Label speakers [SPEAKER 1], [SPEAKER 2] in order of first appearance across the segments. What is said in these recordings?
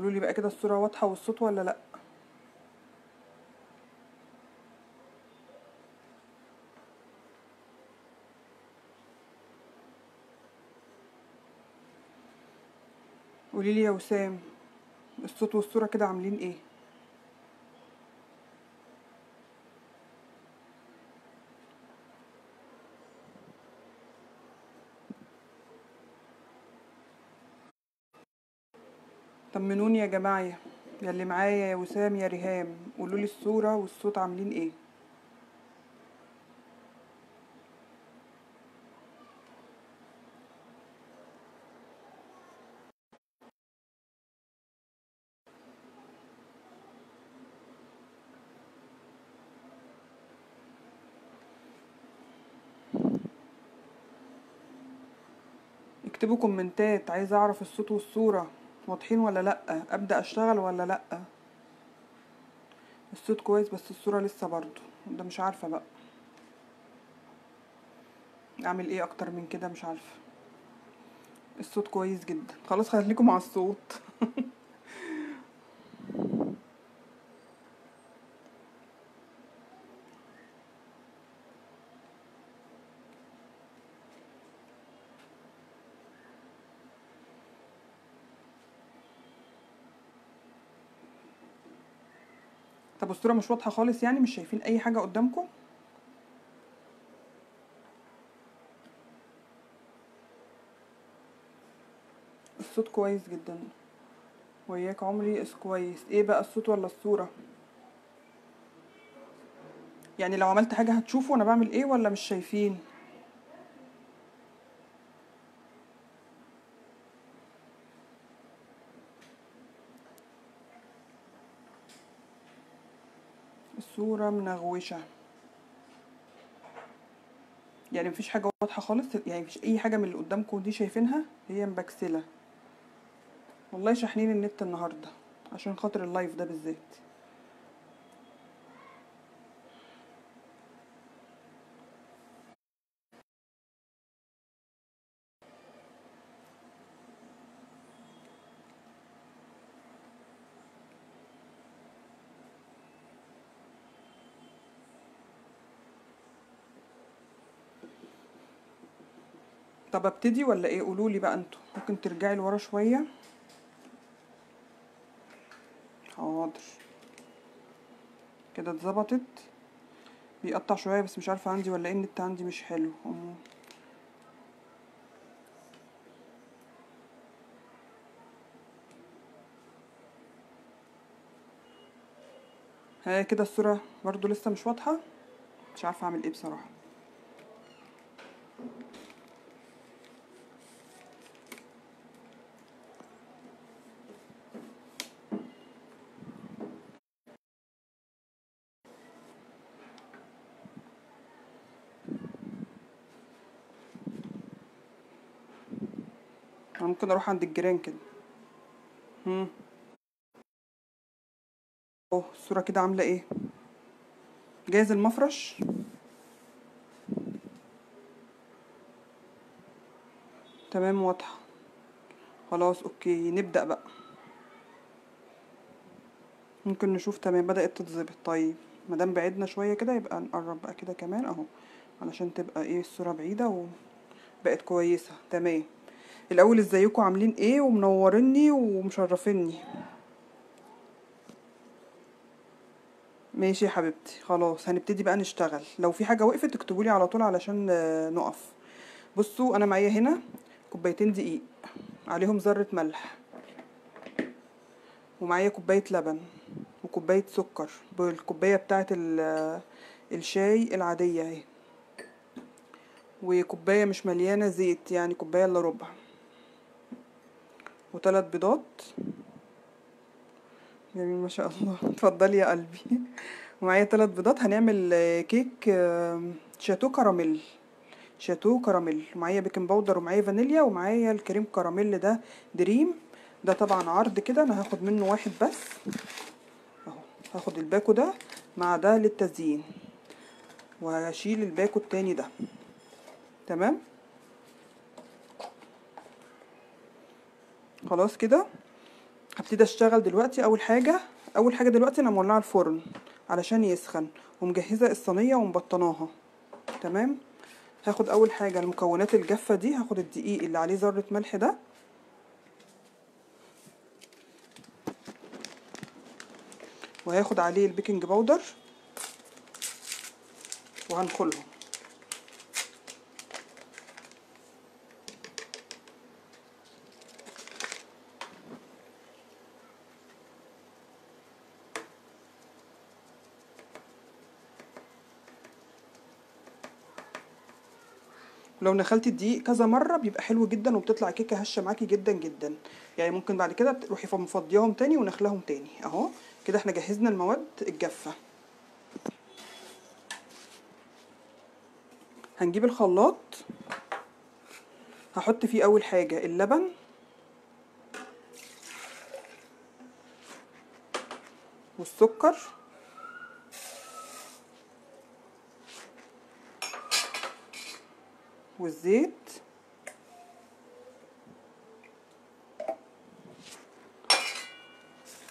[SPEAKER 1] قولولي بقى كده الصورة واضحة والصوت ولا لأ. قوليلي يا وسام، الصوت والصورة كده عاملين ايه؟ طمنوني يا جماعة، يا اللي معايا يا وسام يا ريهام، قولولي الصورة والصوت عاملين ايه؟ اكتبوا كومنتات، عايزة اعرف الصوت والصورة واضحين ولا لأ، ابدأ اشتغل ولا لأ. الصوت كويس بس الصورة لسه برضو، ده مش عارفة بقى اعمل ايه اكتر من كده، مش عارفة. الصوت كويس جدا، خلاص خليكم مع الصوت. طب الصورة مش واضحة خالص يعني، مش شايفين اي حاجة قدامكم؟ الصوت كويس جدا. وياك عمري كويس، ايه بقى الصوت ولا الصورة؟ يعني لو عملت حاجة هتشوفوا انا بعمل ايه ولا مش شايفين؟ الصورة منغوشة، يعني مفيش حاجة واضحة خالص، يعني مفيش اي حاجة من اللي قدامكم دي شايفينها، هي مبكسلة. والله شاحنين النت النهاردة عشان خاطر اللايف ده بالذات. طب ابتدي ولا ايه؟ قولولي بقى انتوا، ممكن ترجعي لورا شوية. حاضر، كده اتظبطت. بيقطع شوية بس مش عارفة عندي ولا ايه، النت عندي مش حلو. ها كده الصورة برضو لسه مش واضحة، مش عارفة اعمل ايه بصراحة. انا ممكن اروح عند الجيران كده. اهو الصورة كده عاملة ايه؟ جاهز المفرش؟ تمام واضحة. خلاص اوكي نبدأ بقى. ممكن نشوف تمام بدأت تتظبط. طيب مادام بعدنا شوية كده يبقى نقرب بقى كده كمان اهو، علشان تبقى ايه الصورة بعيدة وبقت كويسة. تمام. الاول ازيكم عاملين ايه ومنوريني ومشرفيني؟ ماشي يا حبيبتي، خلاص هنبتدي بقى نشتغل. لو في حاجة وقفت اكتبولي على طول علشان نقف. بصوا انا معايا هنا كوبايتين دقيق عليهم ذرة ملح، ومعايا كوباية لبن وكوباية سكر بالكوباية بتاعة الشاي العادية اهي، وكوباية مش مليانة زيت يعني كوباية الا ربع، وثلاث بيضات. جميل ما شاء الله. اتفضلي يا قلبي. ومعايا 3 بيضات. هنعمل كيك شاتو كراميل. شاتو كراميل. ومعايا بيكنج باودر ومعايا فانيليا ومعايا الكريم كراميل ده دريم. ده طبعا عرض كده، انا هاخد منه واحد بس اهو. هاخد الباكو ده مع ده للتزيين، وهشيل الباكو التاني ده. تمام خلاص كده. هبتدي اشتغل دلوقتي. اول حاجه دلوقتي انا مولعه الفرن علشان يسخن، ومجهزه الصينيه ومبطناها. تمام. هاخد اول حاجه المكونات الجافه دي، هاخد الدقيق اللي عليه ذره ملح ده، وهاخد عليه البيكنج باودر وهنخلهم. لو نخلتي الدقيق كذا مره بيبقى حلو جدا، وبتطلع كيكه هشه معاكي جدا جدا. يعني ممكن بعد كده تروحي مفضياهم تاني ونخلهم تاني. اهو كده احنا جهزنا المواد الجافه. هنجيب الخلاط، هحط فيه اول حاجه اللبن والسكر والزيت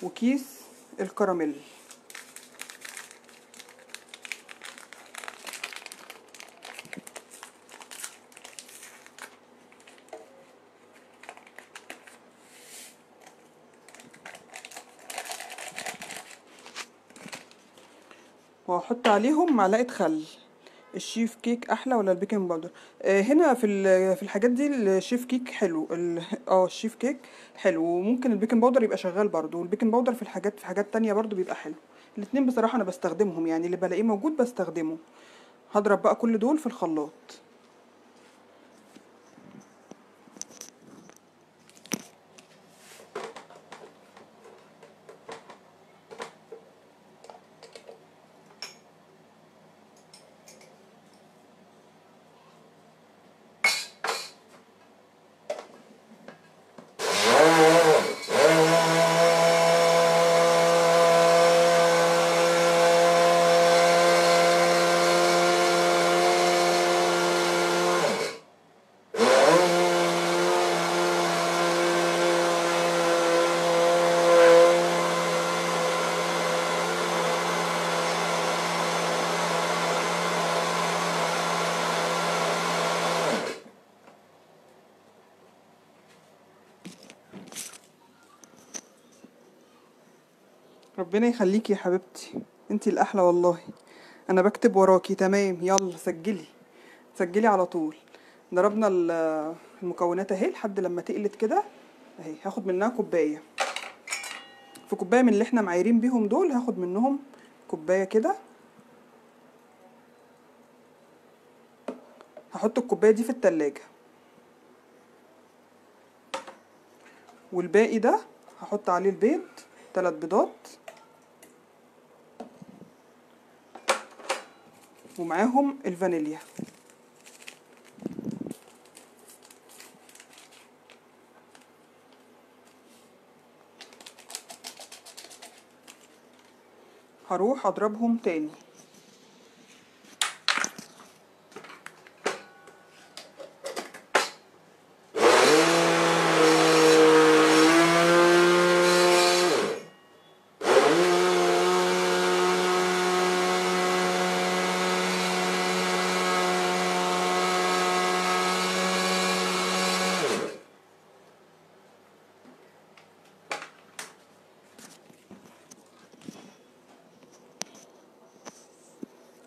[SPEAKER 1] وكيس الكراميل. وهحط عليهم معلقه خل. الشيف كيك احلى ولا البيكنج باودر؟ هنا في الحاجات دي الشيف كيك حلو. الشيف كيك حلو، وممكن البيكنج باودر يبقى شغال برضو. والبيكنج باودر في حاجات تانية برضو بيبقى حلو. الاتنين بصراحه انا بستخدمهم، يعني اللي بلاقيه موجود بستخدمه. هضرب بقى كل دول في الخلاط. ربنا يخليكي يا حبيبتي، انتي الاحلى والله. انا بكتب وراكي. تمام، يلا سجلي سجلي على طول. ضربنا المكونات اهي لحد لما تقلت كده اهي. هاخد منها كوبايه. في كوبايه من اللي احنا معايرين بيهم دول هاخد منهم كوبايه كده. هحط الكوبايه دي في التلاجة، والباقي ده هحط عليه البيض، 3 بيضات، ومعاهم الفانيليا. هروح اضربهم تاني.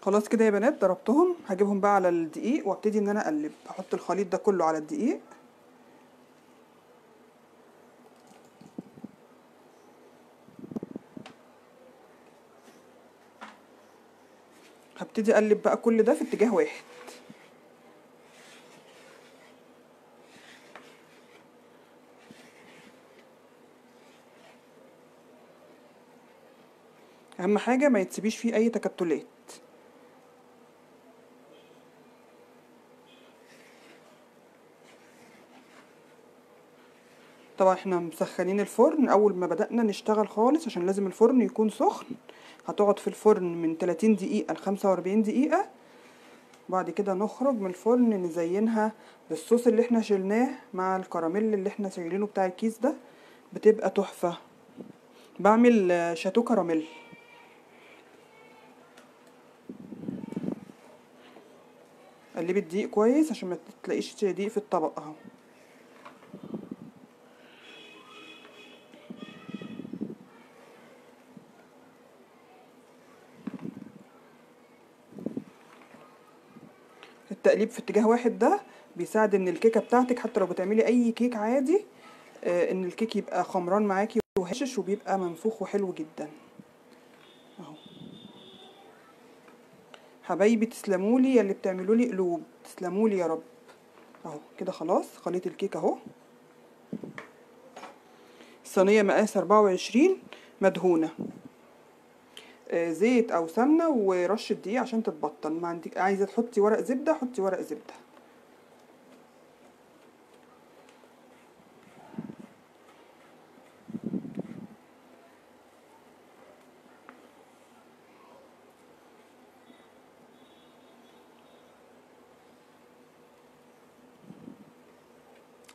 [SPEAKER 1] خلاص كده يا بنات ضربتهم. هجيبهم بقى على الدقيق وابتدي ان انا اقلب. هحط الخليط ده كله على الدقيق. هبتدي اقلب بقى كل ده في اتجاه واحد. اهم حاجه ما يتسيبيش فيه اي تكتلات. طبعا احنا مسخنين الفرن اول ما بدأنا نشتغل خالص، عشان لازم الفرن يكون سخن. هتقعد في الفرن من 30 دقيقة ل 45 دقيقة. بعد كده نخرج من الفرن نزينها بالصوص اللي احنا شلناه مع الكراميل اللي احنا شايلينه بتاع الكيس ده. بتبقى تحفة. بعمل شاتو كراميل. قلبي الدقيق كويس عشان ما تلاقيش دقيق في الطبق اهو. التقليب في اتجاه واحد ده بيساعد ان الكيكه بتاعتك حتى لو بتعملي اي كيك عادي ان الكيك يبقى خمران معاكي وهشش وبيبقى منفوخ وحلو جدا اهو. حبايبي تسلمولي يا اللي بتعملولي قلوب، تسلمولي يا رب. اهو كده خلاص خليط الكيك اهو. الصينيه مقاس 24 مدهونه زيت او سمنه ورشه دقيق عشان تتبطن. ما عندك عايزه تحطي ورق زبده حطي ورق زبده.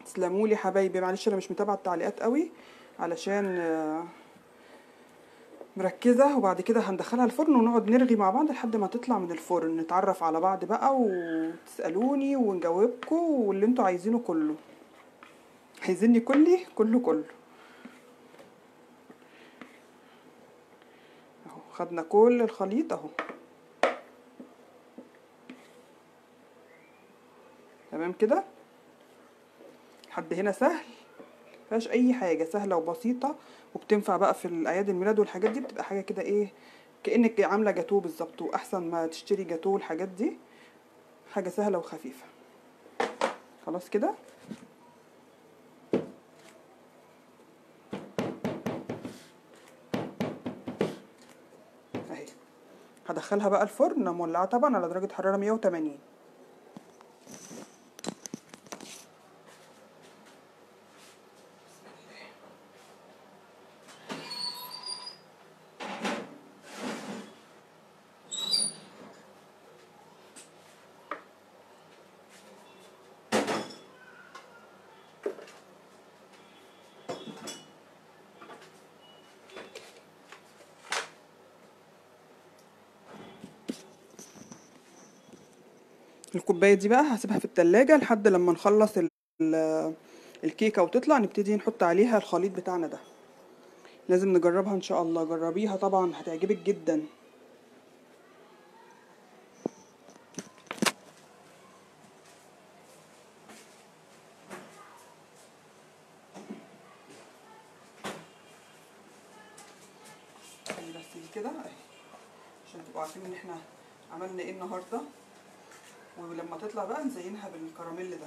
[SPEAKER 1] تسلمولي حبايبي، معلش انا مش متابعه التعليقات قوي علشان مركزه. وبعد كده هندخلها الفرن ونقعد نرغي مع بعض لحد ما تطلع من الفرن، نتعرف على بعض بقى وتسالوني ونجاوبكم واللي انتوا عايزينه كله. عايزيني كله اهو. خدنا كل الخليط اهو تمام كده. لحد هنا سهل مفيهاش اي حاجه، سهله وبسيطه وبتنفع بقى في الاعياد الميلاد والحاجات دي. بتبقى حاجه كده ايه كانك عامله جاتوه بالظبط، واحسن ما تشتري جاتوه والحاجات دي. حاجه سهله وخفيفه. خلاص كده اهي. هدخلها بقى الفرن مولعه طبعا على درجه حراره 180. الكوبايه دي بقى هسيبها في التلاجة لحد لما نخلص الكيكه وتطلع نبتدي نحط عليها الخليط بتاعنا ده. لازم نجربها ان شاء الله، جربيها طبعا هتعجبك جدا. بس كده اهي عشان تبقوا عارفين ان احنا عملنا ايه النهارده. ولما تطلع بقى نزينها بالكراميل ده.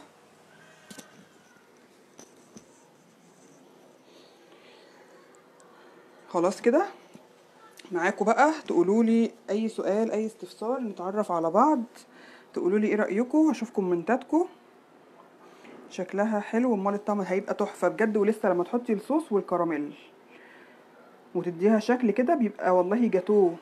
[SPEAKER 1] خلاص كده معاكم بقى. تقولوا لي اي سؤال اي استفسار نتعرف على بعض، تقولوا لي ايه رايكم، هشوف كومنتاتكم. شكلها حلو امال الطعم هيبقى تحفه بجد. ولسه لما تحطي الصوص والكراميل وتديها شكل كده بيبقى والله جاتوه.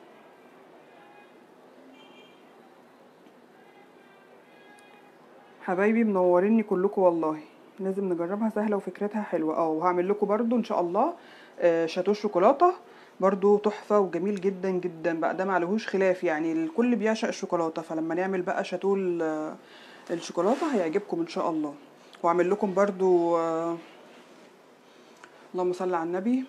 [SPEAKER 1] حبايبي منوريني كلكم والله. لازم نجربها سهله وفكرتها حلوه. وهعمل لكم برضو ان شاء الله شاتو شوكولاته برضو تحفه وجميل جدا جدا بقى. ده معلهوش خلاف يعني، الكل بيعشق الشوكولاته. فلما نعمل بقى شاتو الشوكولاته هيعجبكم ان شاء الله. واعمل لكم برضو اللهم صل على النبي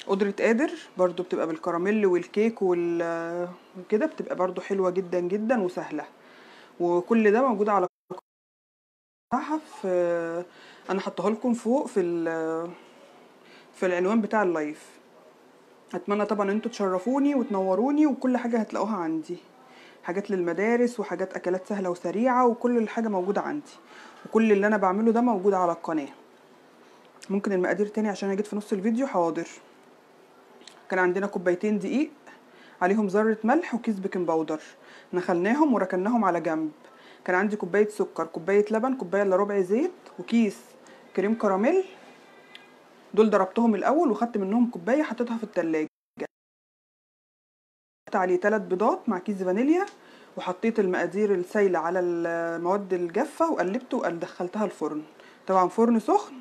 [SPEAKER 1] قدرة قادر برضو بتبقى بالكراميل والكيك وكده، بتبقى برضو حلوة جدا جدا وسهلة. وكل ده موجود على في انا حطها لكم فوق في العنوان بتاع اللايف. اتمنى طبعا انتوا تشرفوني وتنوروني، وكل حاجة هتلاقوها عندي. حاجات للمدارس وحاجات اكلات سهلة وسريعة، وكل الحاجة موجودة عندي. وكل اللي انا بعمله ده موجود على القناة. ممكن المقادير تاني عشان انا جيت في نص الفيديو. حاضر. كان عندنا كوبايتين دقيق عليهم ذرة ملح وكيس بيكنج باودر، نخلناهم وركناهم على جنب. كان عندي كوباية سكر، كوباية لبن، كوباية الا ربع زيت، وكيس كريم كراميل. دول ضربتهم الاول وخدت منهم كوباية حطيتها في التلاجة. حطيت عليه 3 بيضات مع كيس فانيليا، وحطيت المقادير السايلة على المواد الجافة وقلبته ودخلتها الفرن. طبعا فرن سخن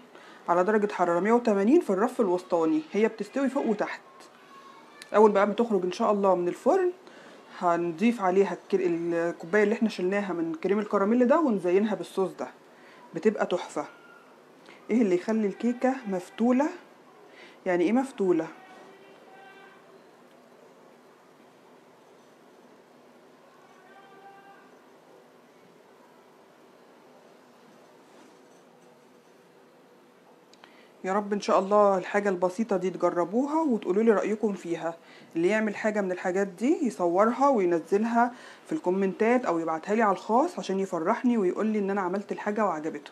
[SPEAKER 1] على درجة حرارة 180 في الرف الوسطاني. هي بتستوي فوق وتحت. اول بقى ما تخرج ان شاء الله من الفرن هنضيف عليها الكوبايه اللي احنا شلناها من كريم الكراميل ده ونزينها بالصوص ده، بتبقى تحفه. ايه اللي يخلي الكيكه مفتوله؟ يعني ايه مفتوله؟ يا رب ان شاء الله الحاجه البسيطه دي تجربوها وتقولوا لي رايكم فيها. اللي يعمل حاجه من الحاجات دي يصورها وينزلها في الكومنتات او يبعتها لي على الخاص عشان يفرحني ويقول لي ان انا عملت الحاجه وعجبته.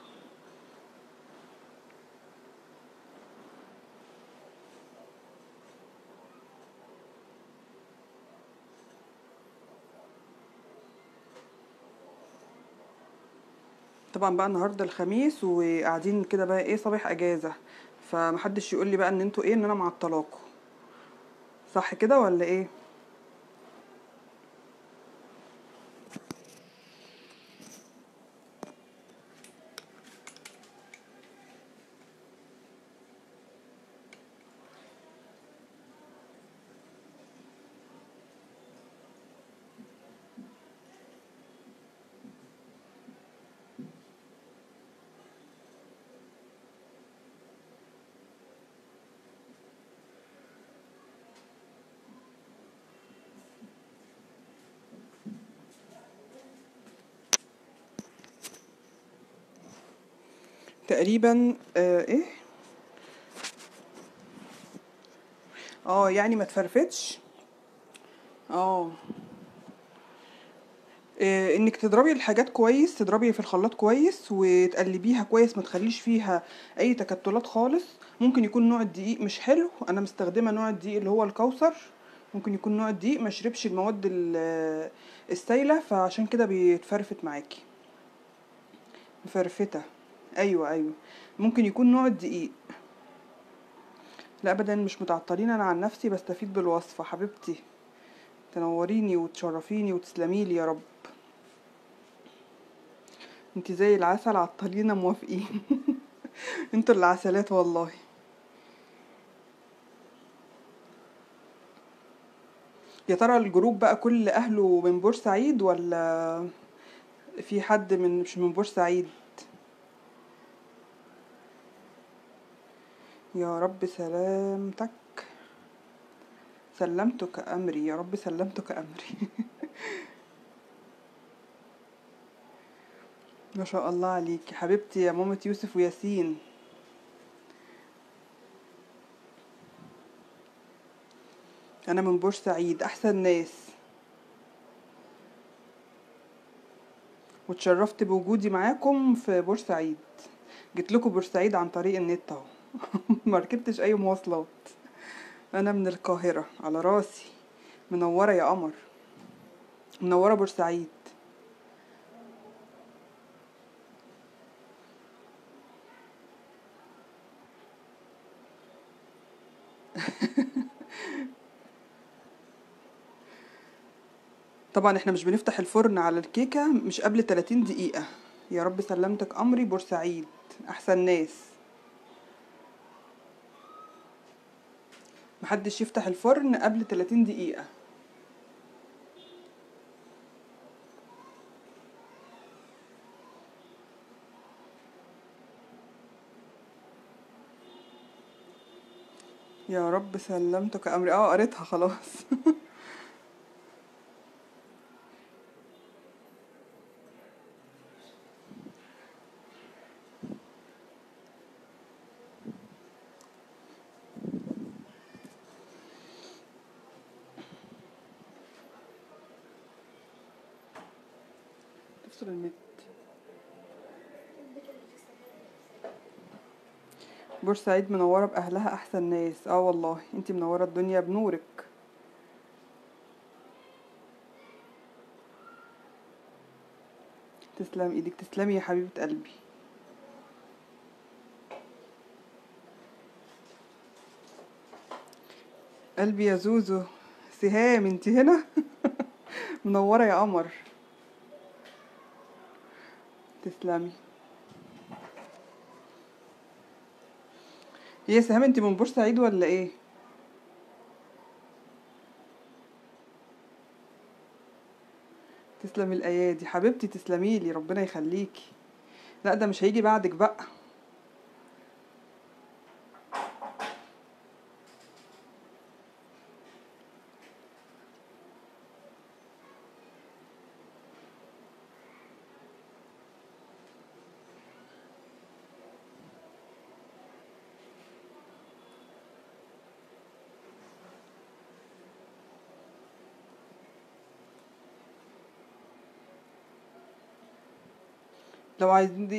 [SPEAKER 1] طبعا بقى النهارده الخميس وقاعدين كده بقى ايه صباح اجازه، فمحدش يقول لي بقى ان انتوا ايه ان انا معطلاكوا. صح كده ولا ايه؟ تقريبا ايه. يعني ما تفرفتش. اه. انك تضربي الحاجات كويس، تضربي في الخلاط كويس وتقلبيها كويس، ما تخليش فيها اي تكتلات خالص. ممكن يكون نوع الدقيق مش حلو، انا مستخدمه نوع الدقيق اللي هو الكوثر. ممكن يكون نوع الدقيق ما شربش المواد السايله، فعشان كده بيتفرفت معاكي. مفرفته. ايوه ايوه. ممكن يكون نوع الدقيق. لا ابدا مش متعطلين، انا عن نفسي بستفيد بالوصفه حبيبتي. تنوريني وتشرفيني وتسلميلي يا رب. انتي زي العسل، عطلينا موافقين. انتوا اللي عسلات والله. يا ترى الجروب بقى كل اهله من بورسعيد ولا في حد مش من بورسعيد؟ يا رب سلامتك. سلمتك امري يا رب، سلمتك امري. ما شاء الله عليكي حبيبتي يا مامة يوسف وياسين. انا من بورسعيد، احسن ناس. واتشرفت بوجودي معاكم في بورسعيد. جيت لكم بورسعيد عن طريق النت اهو. ما ركبتش اي مواصلات. انا من القاهرة على راسي. منورة يا قمر. منورة بورسعيد. طبعا احنا مش بنفتح الفرن على الكيكة مش قبل 30 دقيقة. يا رب سلمتك امري بورسعيد. احسن ناس. محدش يفتح الفرن قبل 30 دقيقة. يا رب سلمتك امري، قريتها خلاص. تفصل النت. بورسعيد منورة بأهلها أحسن ناس. والله انتي منورة الدنيا بنورك. تسلم ايدك، تسلمي يا حبيبة قلبي. قلبي يا زوزو. سهام انتي هنا. منورة يا قمر. تسلمي. هي يا سهام انت من بورسعيد ولا ايه؟ تسلم الايادي حبيبتي، تسلميلي ربنا يخليكي. لا ده مش هيجي بعدك بقى.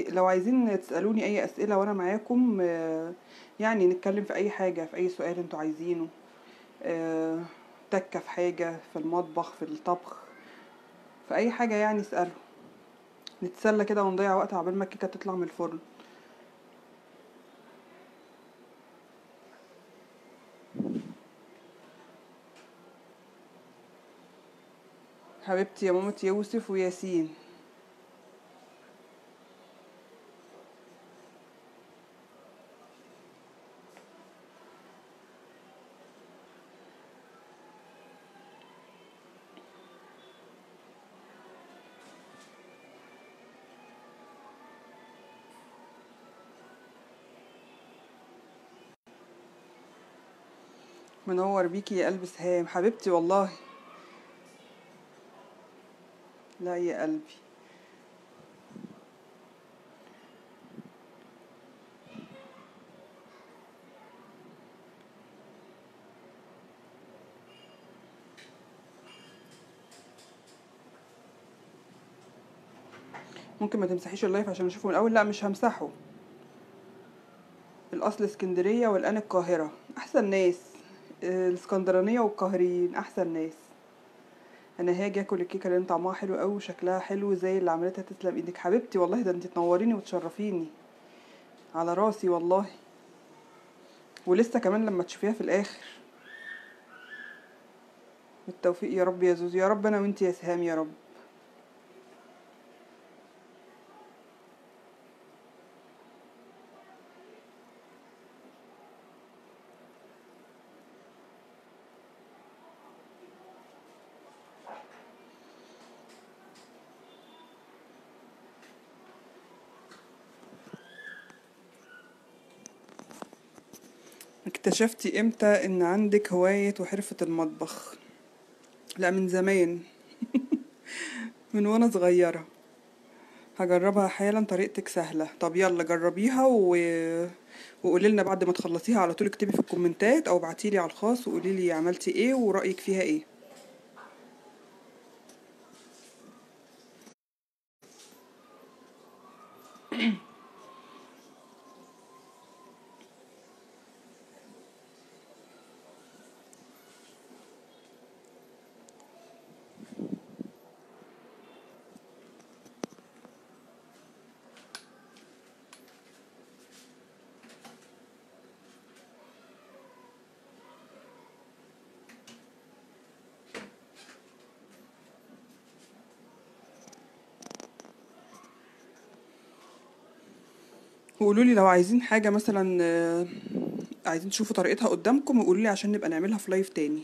[SPEAKER 1] لو عايزين تسألوني اي اسئلة وانا معاكم، يعني نتكلم في اي حاجة، في اي سؤال انتوا عايزينه. آه، تكة في حاجة في المطبخ في الطبخ، في اي حاجة يعني اسألوا. نتسلى كده ونضيع وقت عقبال ما الكيكة تطلع من الفرن. حبيبتي يا مامة يوسف وياسين. منور بيكي يا قلب سهام حبيبتي والله. لا يا قلبي. ممكن ما تمسحيش اللايف عشان اشوفه من الاول؟ لا مش همسحه. الاصل اسكندرية والان القاهرة احسن ناس. الاسكندرانية والقاهريين احسن ناس. انا هاجي اكل الكيكة لان طعمها حلو قوي وشكلها حلو زي اللي عملتها. تسلم ايدك حبيبتي والله، ده انت تنوريني وتشرفيني. على راسي والله. ولسه كمان لما تشوفيها في الاخر. بالتوفيق يا رب يا زوزو، يا رب انا وانت يا سهام يا رب. اكتشفتي امتى ان عندك هواية وحرفة المطبخ؟ لا من زمان. من وانا صغيرة. هجربها حالا، طريقتك سهلة. طب يلا جربيها وقولي لنا بعد ما تخلصيها على طول. اكتبي في الكومنتات او ابعتيلي على الخاص وقولي لي عملتي ايه ورأيك فيها ايه. وقولوا لي لو عايزين حاجة مثلا، عايزين تشوفوا طريقتها قدامكم وقولوا لي عشان نبقى نعملها في لايف تاني.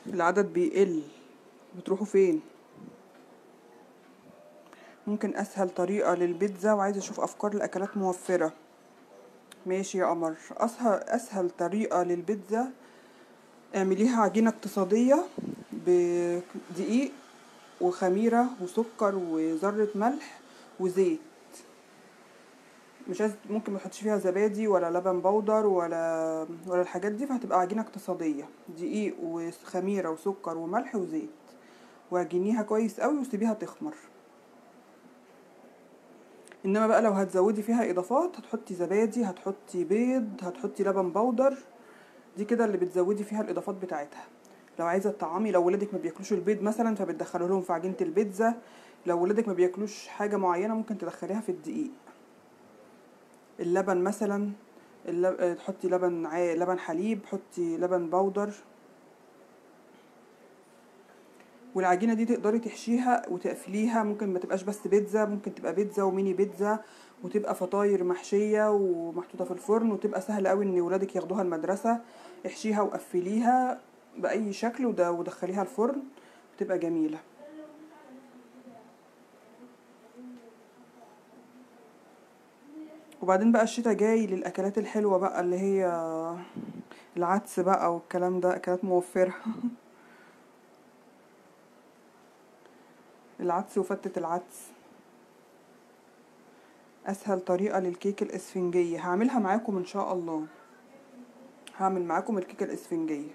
[SPEAKER 1] العدد بيقل. بتروحوا فين؟ ممكن اسهل طريقة للبيتزا، وعايزة اشوف افكار لاكلات موفرة. ماشي يا قمر. اسهل طريقة للبيتزا، اعمليها عجينة اقتصادية بدقيق وخميرة وسكر وذرة ملح وزيت. مش عايز، ممكن ما تحطش فيها زبادي ولا لبن بودر ولا الحاجات دي، فهتبقى عجينة اقتصادية. دقيق وخميرة وسكر وملح وزيت. واعجنيها كويس قوي وسيبيها تخمر. انما بقى لو هتزودي فيها اضافات هتحطي زبادي، هتحطي بيض، هتحطي لبن بودر، دي كده اللي بتزودي فيها الاضافات بتاعتها. لو عايزه تطعمي، لو ولادك ما بياكلوش البيض مثلا فبتدخلوا لهم في عجينه البيتزا، لو ولادك ما بياكلوش حاجه معينه ممكن تدخليها في الدقيق. اللبن مثلا، تحطي لبن حليب، حطي لبن بودر. والعجينه دي تقدري تحشيها وتقفليها، ممكن ما تبقاش بس بيتزا، ممكن تبقى بيتزا وميني بيتزا، وتبقى فطاير محشيه ومحطوطه في الفرن، وتبقى سهله قوي ان ولادك ياخدوها المدرسه. احشيها وقفليها باي شكل ودخليها الفرن، بتبقى جميله. وبعدين بقى الشتا جاي للاكلات الحلوه بقى، اللي هي العدس بقى والكلام ده، اكلات موفره. العدس وفتة العدس اسهل طريقه للكيك الاسفنجيه، هعملها معاكم ان شاء الله. هعمل معاكم الكيكه الاسفنجيه.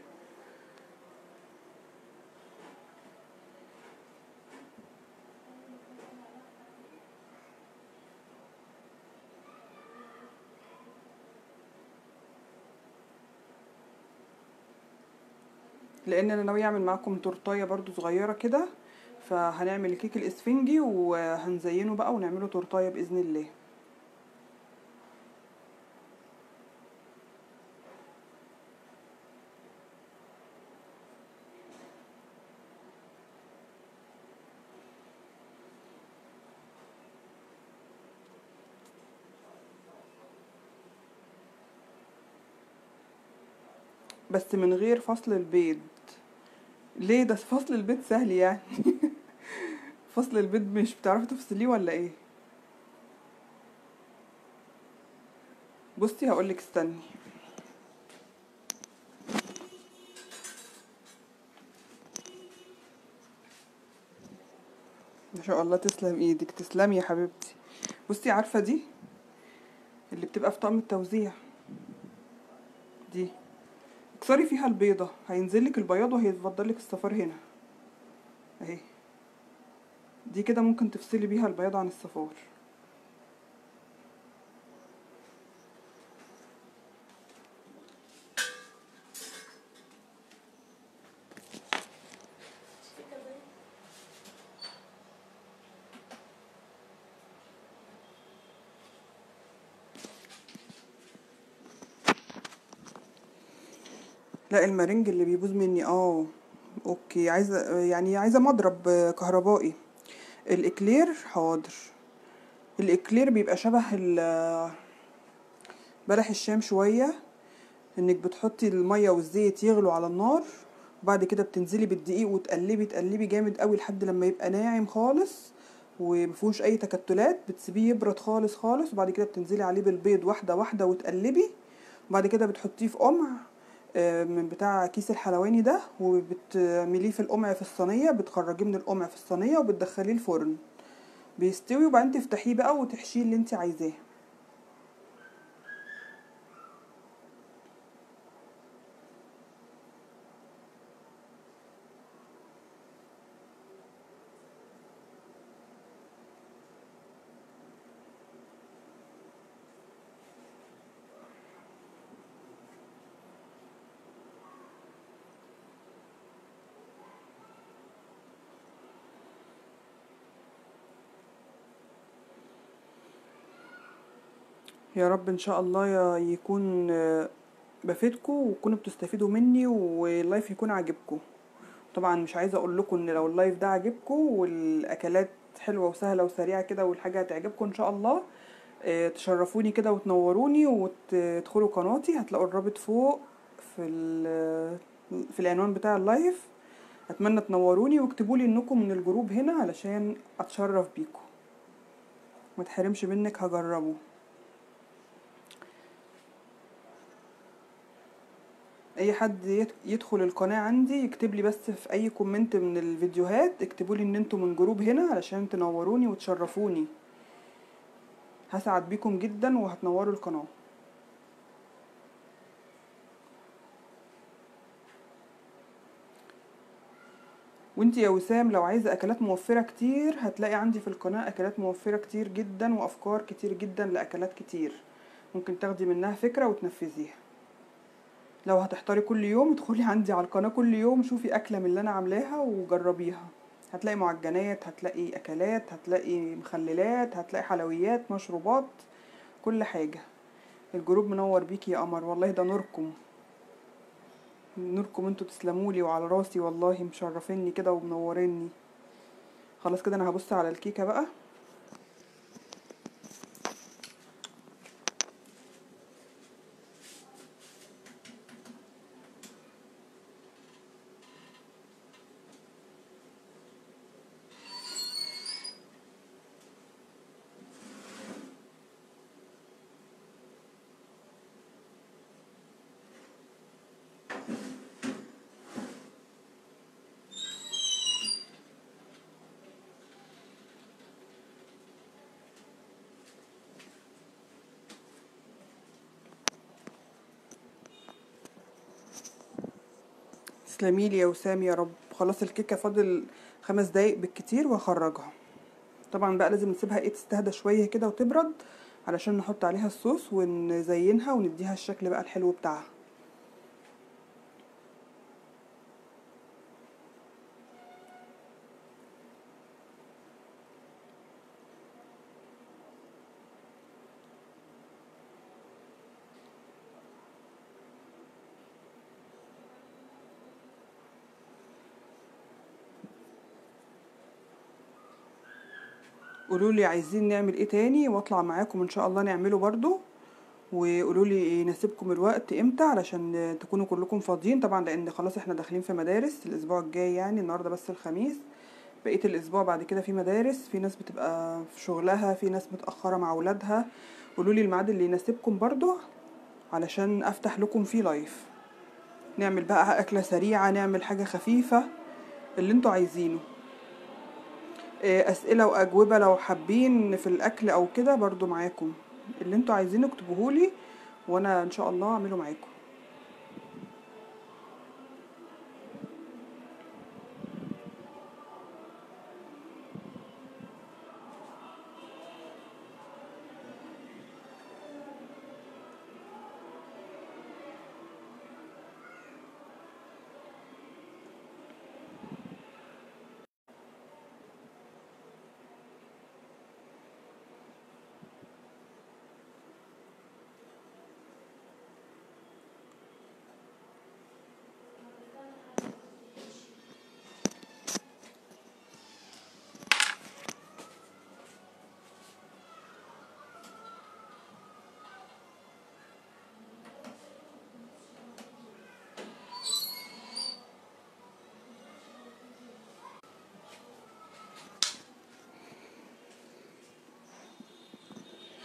[SPEAKER 1] لان انا ناويه اعمل معاكم تورتايه برضو صغيره كده، فهنعمل الكيك الاسفنجي وهنزينه بقى ونعمله تورتايه باذن الله. بس من غير فصل البيض. ليه؟ ده فصل البيض سهل يعني. فصل البيض مش بتعرفي تفصليه ولا ايه؟ بصي هقولك، استني. ما شاء الله، تسلم ايدك، تسلمي يا حبيبتي. بصي، عارفه دي اللي بتبقى في طقم التوزيع دي، اكسري فيها البيضه هينزلك البياض وهيتفضلك الصفار هنا اهي. دي كده ممكن تفصلي بيها البياض عن الصفار. لا، المارنج اللي بيبوظ مني. اوكي، عايزه يعني عايزه مضرب كهربائي. الاكلير، حاضر. الاكلير بيبقى شبه بلح الشام شويه، انك بتحطي الميه والزيت يغلوا على النار، وبعد كده بتنزلي بالدقيق وتقلبي تقلبي جامد قوي لحد لما يبقى ناعم خالص ومفيهوش اي تكتلات. بتسيبيه يبرد خالص خالص، وبعد كده بتنزلي عليه بالبيض واحده واحده وتقلبي، وبعد كده بتحطيه في قمع من بتاع كيس الحلواني ده، وبتعمليه في القمع في الصينيه، بتخرجيه من القمع في الصينيه وبتدخليه الفرن بيستوي، وبعدين تفتحيه بقى وتحشيه اللي انت عايزاه. يا رب ان شاء الله يكون بفيدكم وتكونوا بتستفيدوا مني واللايف يكون عاجبكم. طبعا مش عايزه اقول لكم ان لو اللايف ده عاجبكم والاكلات حلوه وسهله وسريعه كده والحاجه هتعجبكم ان شاء الله، تشرفوني كده وتنوروني وتدخلوا قناتي، هتلاقوا الرابط فوق في العنوان بتاع اللايف. اتمنى تنوروني واكتبوا لي انكم من الجروب هنا علشان اتشرف بيكم، ما تحرمش منك، هجربه. اي حد يدخل القناة عندي يكتب لي بس في اي كومنت من الفيديوهات، اكتبوا لي ان انتوا من جروب هنا علشان تنوروني وتشرفوني، هسعد بيكم جدا وهتنوروا القناة. وانتي يا وسام لو عايزة اكلات موفرة كتير هتلاقي عندي في القناة اكلات موفرة كتير جدا وافكار كتير جدا لاكلات كتير، ممكن تاخدي منها فكرة وتنفذيها. لو هتحتاري كل يوم ادخلي عندي على القناة كل يوم شوفي اكلة من اللي انا عاملاها وجربيها، هتلاقي معجنات، هتلاقي اكلات، هتلاقي مخللات، هتلاقي حلويات، مشروبات، كل حاجة. الجروب منور بيكي يا قمر، والله ده نوركم، نوركم انتوا، تسلمولي وعلى راسي والله، مشرفيني كده ومنوريني. خلاص كده انا هبص على الكيكة بقى. تسلميلي يا وسام يا رب. خلاص الكيكة فاضل 5 دقايق بالكتير وهخرجها. طبعا بقى لازم نسيبها تستهدى شوية كده وتبرد علشان نحط عليها الصوص ونزينها ونديها الشكل بقى الحلو بتاعها. قولولي عايزين نعمل ايه تاني واطلع معاكم ان شاء الله نعمله برضو، وقولولي يناسبكم الوقت امتى علشان تكونوا كلكم فاضيين. طبعا لان خلاص احنا داخلين في مدارس الاسبوع الجاي، يعني النهارده بس الخميس، بقية الاسبوع بعد كده في مدارس، في ناس بتبقى في شغلها، في ناس متأخرة مع ولادها. قولولي الميعاد اللي يناسبكم برضو علشان افتح لكم فيه لايف، نعمل بقى اكلة سريعة، نعمل حاجة خفيفة، اللي انتوا عايزينه. اسئلة واجوبة لو حابين في الاكل او كده برضو معاكم، اللي انتوا عايزينه اكتبوهولي وانا ان شاء الله اعمله معاكم.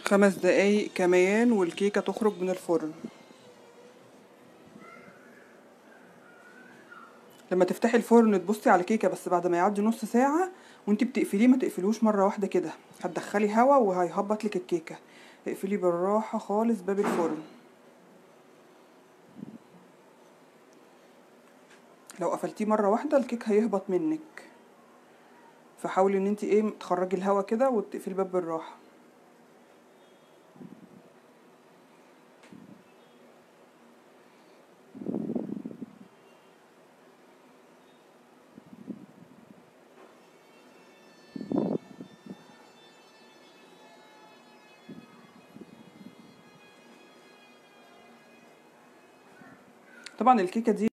[SPEAKER 1] 5 دقايق كمان والكيكة تخرج من الفرن. لما تفتحي الفرن تبصي على الكيكة بس بعد ما يعدي نص ساعة وانتي بتقفليه، ما تقفلوش مرة واحدة كده، هتدخلي هوا وهيهبط لك الكيكة. اقفلي بالراحة خالص باب الفرن، لو قفلتيه مرة واحدة الكيك هيهبط منك، فحاولي ان انتي تخرجي الهوا كده وتقفلي الباب بالراحة. طبعا الكيكة دي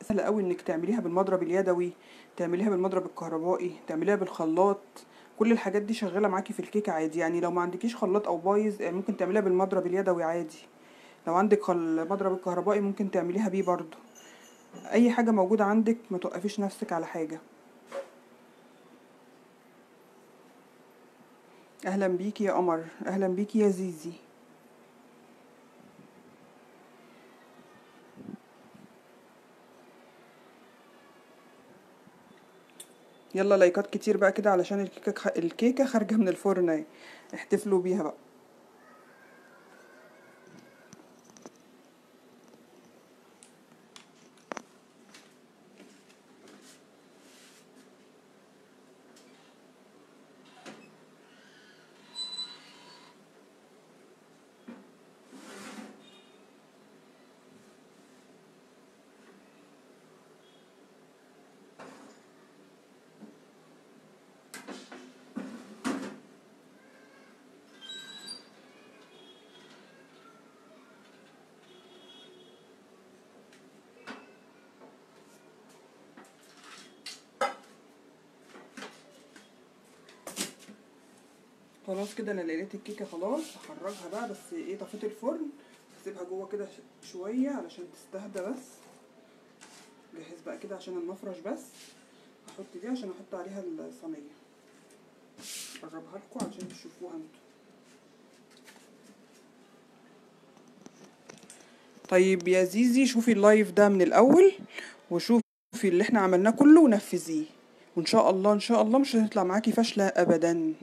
[SPEAKER 1] سهلة قوي انك تعمليها بالمضرب اليدوي، تعمليها بالمضرب الكهربائي، تعمليها بالخلاط، كل الحاجات دي شغالة معاكي في الكيكة عادي. يعني لو ما عندكيش خلاط او بايظ ممكن تعمليها بالمضرب اليدوي عادي، لو عندك المضرب الكهربائي ممكن تعمليها بيه برضو. اي حاجة موجودة عندك، ما توقفيش نفسك على حاجة. اهلا بيكي يا قمر، اهلا بيكي يا زيزي. يلا لايكات كتير بقى كده علشان الكيكة خارجة من الفرن اهي، احتفلوا بيها بقى. خلاص كده انا لقيت الكيكه خلاص، هخرجها بقى. بس ايه، طفيت الفرن، هسيبها جوه كده شويه علشان تستهدى. بس جهز بقى كده عشان المفرش. بس هحط دي عشان احط عليها الصينيه. اقربها لكم عشان تشوفوها انتوا. طيب يا زيزي، شوفي اللايف ده من الاول وشوفي اللي احنا عملناه كله ونفذيه، وان شاء الله ان شاء الله مش هتطلع معاكي فاشله ابدا.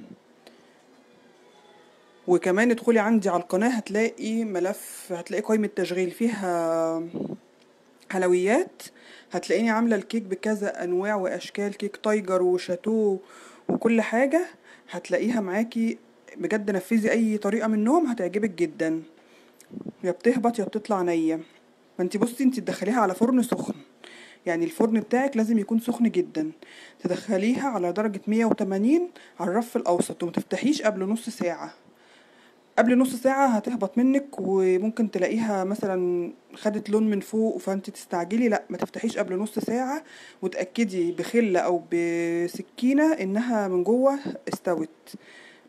[SPEAKER 1] وكمان ادخلي عندي على القناه، هتلاقي ملف، هتلاقي قائمه تشغيل فيها حلويات. هتلاقيني عامله الكيك بكذا انواع واشكال، كيك تايجر وشاتو وكل حاجه هتلاقيها معاكي. بجد نفذي اي طريقه منهم هتعجبك جدا، يا بتهبط يا بتطلع نيه. ما انتي بصي، انتي تدخليها على فرن سخن، يعني الفرن بتاعك لازم يكون سخن جدا. تدخليها على درجة 180 على الرف الأوسط، وما تفتحيش قبل نص ساعة. قبل نص ساعة هتهبط منك، وممكن تلاقيها مثلا خدت لون من فوق فانت تستعجلي. لا، ما تفتحيش قبل نص ساعة، وتأكدي بخلة أو بسكينة إنها من جوه استوت.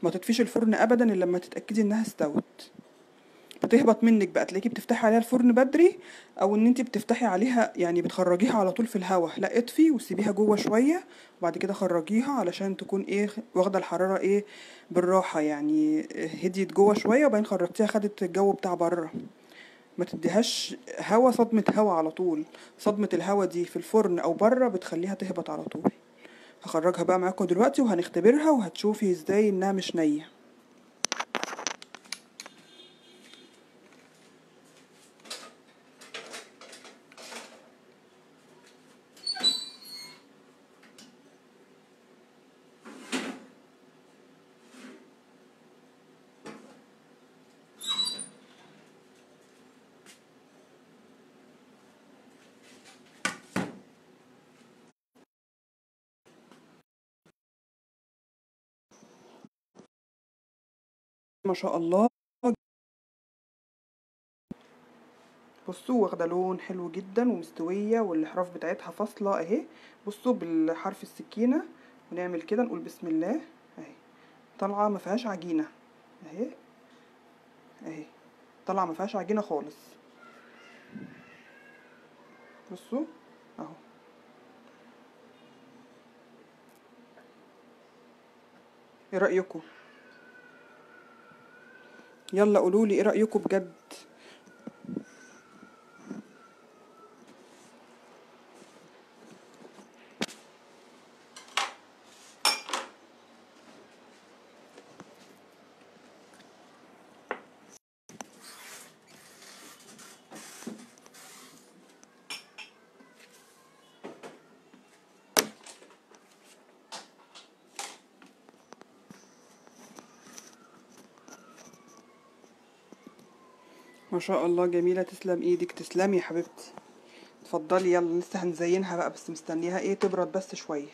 [SPEAKER 1] ما تطفيش الفرن أبدا إلا لما تتأكدي إنها استوت. بتهبط منك بقى، تلاقيكي بتفتحي عليها الفرن بدري، او ان انت بتفتحي عليها يعني بتخرجيها على طول في الهواء. لا، اطفي وسيبيها جوه شويه، وبعد كده خرجيها علشان تكون ايه، واخده الحراره ايه بالراحه، يعني هديت جوه شويه، وبعدين خرجتيها خدت الجو بتاع بره. ما تديهاش هوا، صدمه هوا على طول. صدمه الهوا دي في الفرن او بره بتخليها تهبط على طول. هخرجها بقى معاكم دلوقتي وهنختبرها، وهتشوفي ازاي انها مش نيه. ما شاء الله. بصوا، واخده لون حلو جدا ومستويه، والاحراف بتاعتها فاصله اهي. بصوا بالحرف السكينه ونعمل كده، نقول بسم الله اهي. طالعه ما فيهاش عجينه اهي، اهي طالعه ما فيهاش عجينه خالص. بصوا اهو. ايه رايكم؟ يلا قولولي ايه رايكم بجد. ما شاء الله جميله، تسلم ايدك، تسلمي يا حبيبتي. اتفضلي يلا، لسه هنزينها بقى، بس مستنيها ايه تبرد بس شويه.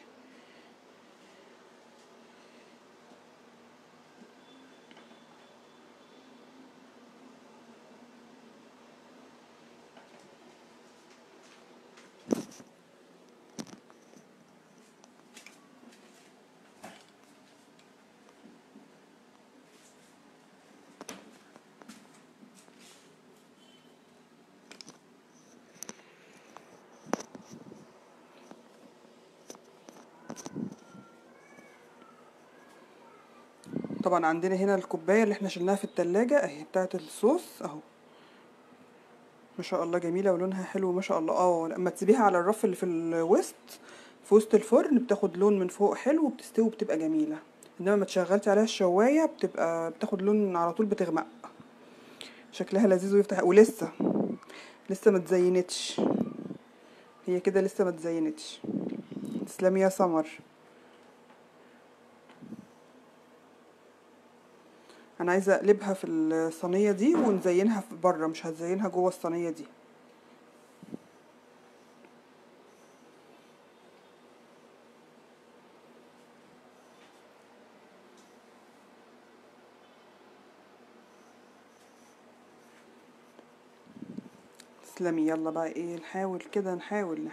[SPEAKER 1] طبعا عندنا هنا الكوبايه اللي احنا شلناها في التلاجة اهي بتاعه الصوص اهو. ما شاء الله جميلة ولونها حلو ما شاء الله. لما تسيبيها على الرف اللي في الوسط، في وسط الفرن، بتاخد لون من فوق حلو وبتستوي وبتبقى جميلة. انما ما تشغلتي عليها الشواية بتبقى بتاخد لون على طول، بتغمق. شكلها لذيذ ويفتح. ولسه ما تزينتش، هي كده لسه ما تزينتش. تسلمي يا سمر. انا عايزة اقلبها في الصينية دي ونزينها في بره، مش هتزينها جوه الصينية دي. تسلمي. يلا بقى ايه، نحاول كده، نحاول.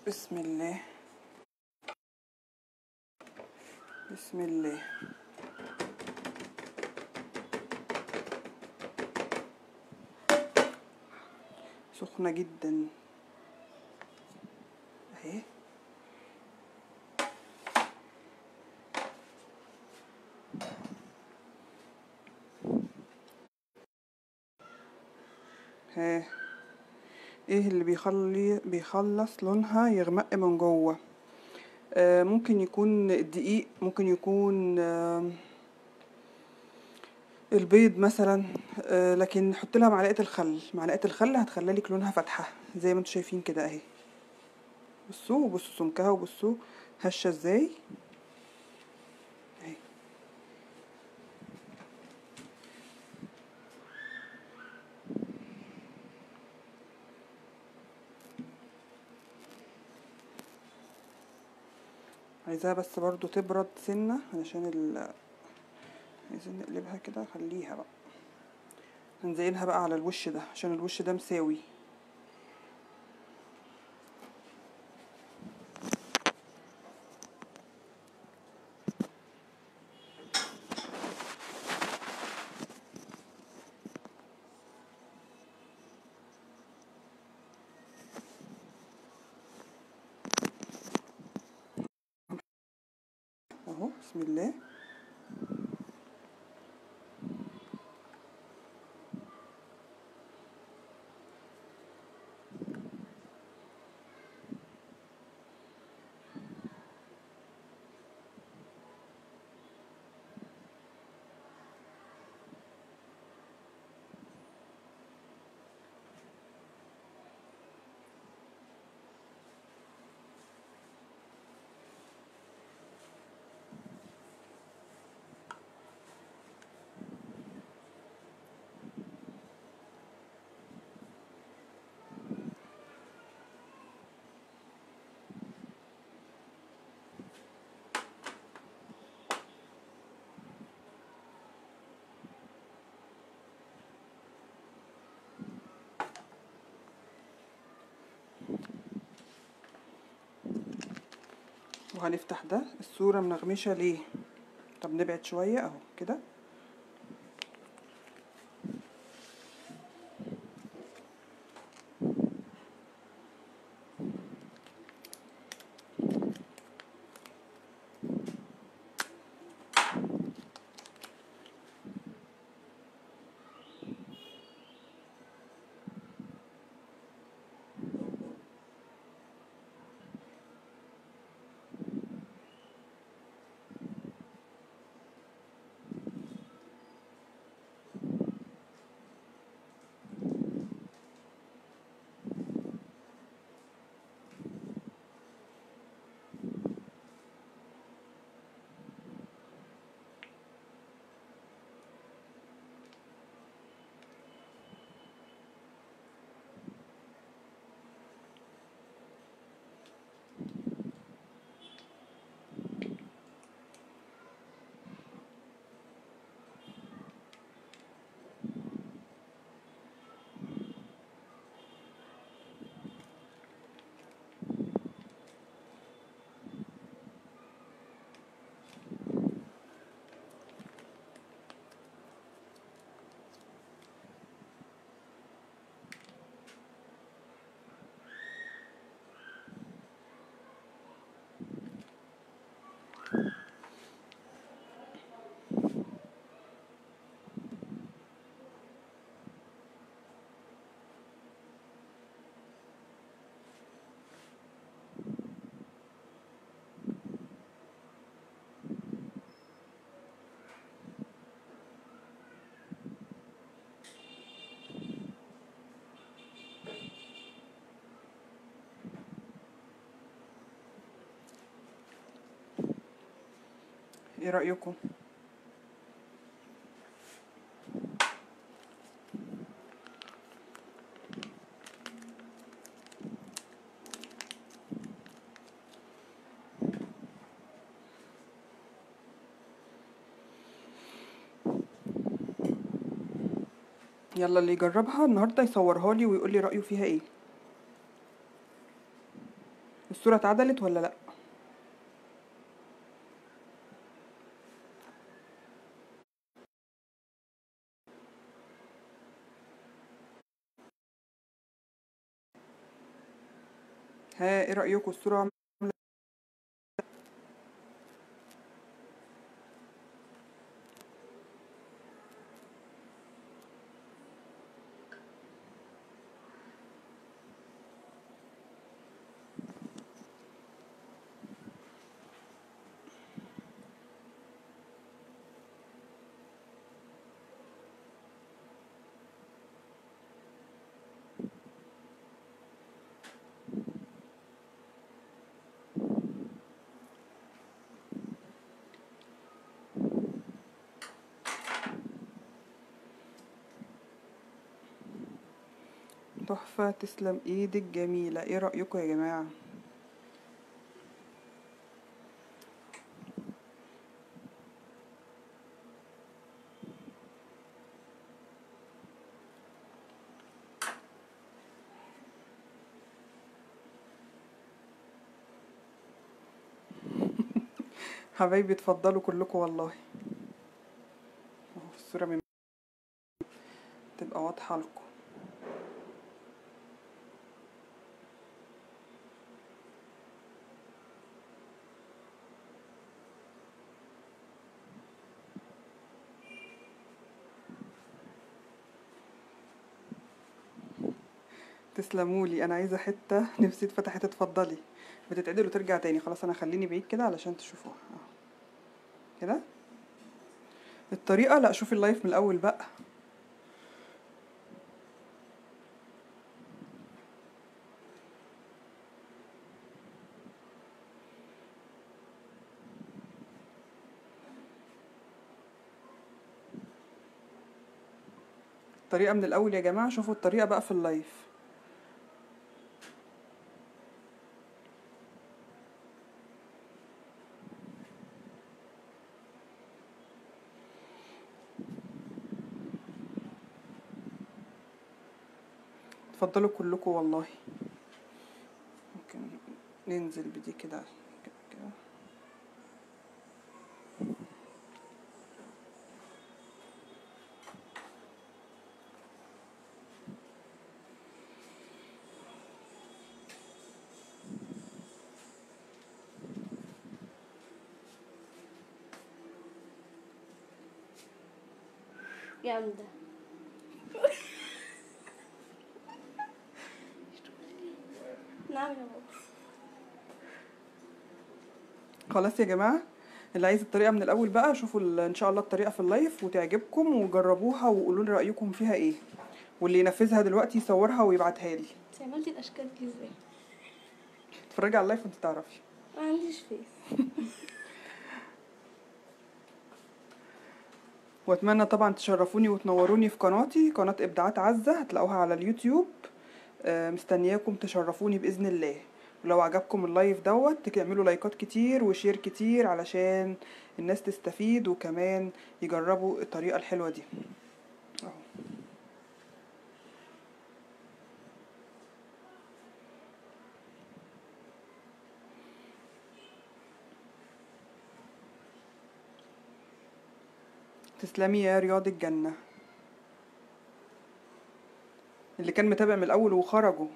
[SPEAKER 1] بسم الله بسم الله. سخنة جدا اهي. ها، ايه اللي بيخلص لونها يغمق من جوه؟ ممكن يكون الدقيق، ممكن يكون البيض مثلا. لكن نحط لها معلقه الخل، معلقه الخل هتخلي لك لونها فاتحه زي ما انتم شايفين كده اهي. بصوا سمكها، وبصوا هشه ازاي اهي. عايزاها بس برضو تبرد سنه علشان عايزين نقلبها كده. خليها بقى هنزينها بقى على الوش ده عشان الوش ده مساوي. اهو بسم الله. وهنفتح ده. الصورة منغمشة ليه؟ طب نبعد شوية اهو كده. ايه رأيكم؟ يلا اللي يجربها النهارده يصورها لي ويقول لي رأيه فيها ايه. الصورة اتعدلت ولا لا؟ ها ايه رأيكم الصورة عاملة؟ تحفة، تسلم ايدك جميلة. ايه رأيكم يا جماعة؟ حبايبي اتفضلوا كلكم والله. اهو الصورة من تبقى واضحة لكم. تسلمولي، انا عايزة حتة نفسي اتفتحت. اتفضلي. بتتعدل وترجع تاني. خلاص انا خليني بعيد كده علشان تشوفوها. اهو كده الطريقة. لا شوفي اللايف من الاول بقى. الطريقة من الاول يا جماعة. شوفوا الطريقة بقى في اللايف. اتفضلوا كلكم والله. ممكن ننزل بدي كده كده كده.
[SPEAKER 2] جامدة. نعم يا بابا.
[SPEAKER 1] خلاص يا جماعة، اللي عايز الطريقة من الأول بقى شوفوا إن شاء الله الطريقة في اللايف وتعجبكم وجربوها وقولوا لي رأيكم فيها إيه، واللي ينفذها دلوقتي يصورها ويبعتها لي.
[SPEAKER 2] انت عملتي الاشكال دي ازاي؟
[SPEAKER 1] اتفرجي على اللايف وانت تعرفي.
[SPEAKER 2] ما عنديش فيس.
[SPEAKER 1] واتمنى طبعا تشرفوني وتنوروني في قناتي، قناة إبداعات عزة، هتلاقوها على اليوتيوب. مستنياكم تشرفوني بإذن الله. ولو عجبكم اللايف دوت تعملوا لايكات كتير وشير كتير علشان الناس تستفيد وكمان يجربوا الطريقة الحلوة دي. أهو. تسلمي يا رياض الجنة. اللي كان متابع من الاول وخرجوا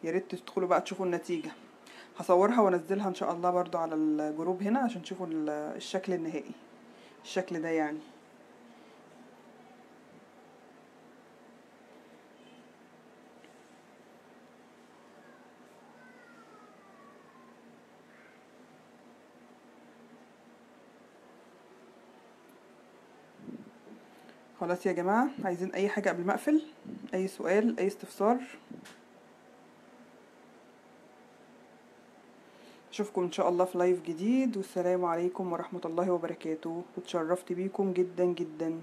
[SPEAKER 1] يا ريت تدخلوا بقى تشوفوا النتيجة. هصورها وانزلها ان شاء الله برضو على الجروب هنا عشان تشوفوا الشكل النهائي. الشكل ده يعني. خلاص يا جماعة، عايزين اي حاجة قبل ما اقفل؟ اي سؤال، اي استفسار؟ اشوفكم ان شاء الله في لايف جديد، والسلام عليكم ورحمة الله وبركاته. واتشرفت بيكم جدا جدا.